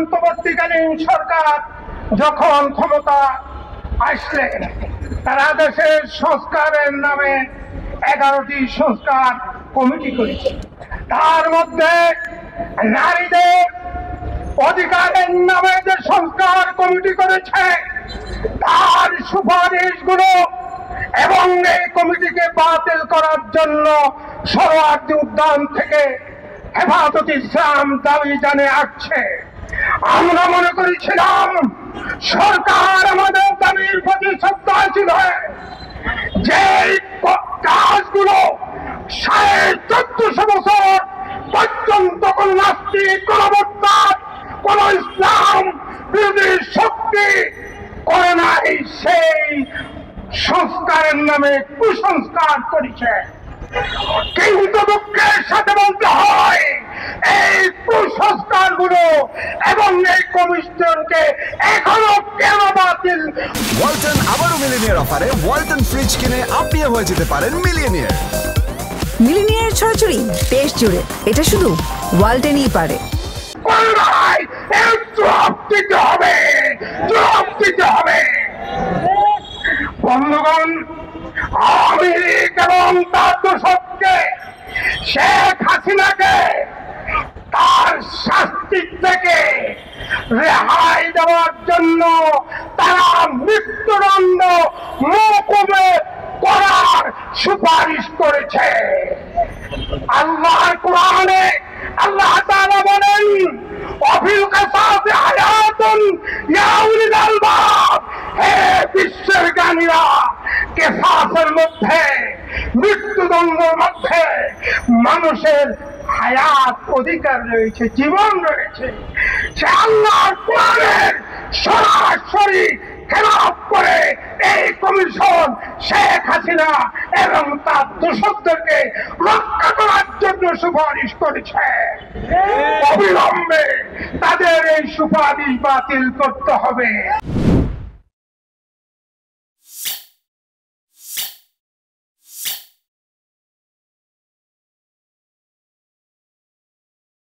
অন্তর্বর্তীকালীন সরকার যখন ক্ষমতা আসলেন, তারা দেশের সংস্কারের নামে 11টি সংস্কার কমিটি করেছে। তার মধ্যে নারীদের অধিকারের নামে যে সংস্কার কমিটি করেছে, তার সুপারিশগুলো এবং এই কমিটিকে বাতিল করার জন্য সরোয়ার্দী উদ্যান থেকে হেফাজত ইসলাম দাবি জানিয়ে আসছে। আমরা মনে করেছিলাম সরকার আমাদের দাবির প্রতি শ্রদ্ধাশীল হয়ে যে কাজগুলো 1450 বছর পর্যন্ত কোন নাস্তিক, কোন মোরতাদ, কোন ইসলাম বিরোধী শক্তি করে নাই, সেই সংস্কারের নামে কুসংস্কার করেছে। কিন্তু দুঃখের সাথে বলতে হয়, এই কুসংস্কার গুলো এবং এই কমিশনকে এখনো কেন বাতিল? ওয়ালটন আবারও মিলিনিয়ার অফারে ওয়ালটন ফ্রিজ কিনে আপনিও হয়ে যেতে পারেন মিলিয়নিয়ার। মিলিনিয়ার ছড়াছড়ি দেশ জুড়ে, এটা শুধু ওয়ালটনই পারে। জবাব দিতে হবে, জবাব দিতে হবে। বন্ধুগণ, আওয়ামী লীগ এবং তার দোসরকে, শেখ হাসিনাকে তার শাস্তি থেকে রেহাই দেওয়ার জন্য তারা মৃত্যুদণ্ড মওকুফ করার সুপারিশ করেছে। আল্লাহর কোরআনে আল্লাহ তাআলা বলেন, ওয়াফিল কিসাসি হায়াতুন ইয়া উলিল আলবাব, হে বিশ্বের জ্ঞানীরা, কিসাসের মধ্যে, মৃত্যুদণ্ডের মধ্যে মানুষের হায়াত অধিকার রয়েছে, জীবন রয়েছে। সে আল্লাহর কোরআনের সরাসরি খেলাফ করে এই কমিশন শেখ হাসিনা এবং তার দোসরদেরকে রক্ষা করার জন্য সুপারিশ করেছে। অবিলম্বে তাদের এই সুপারিশ বাতিল করতে হবে।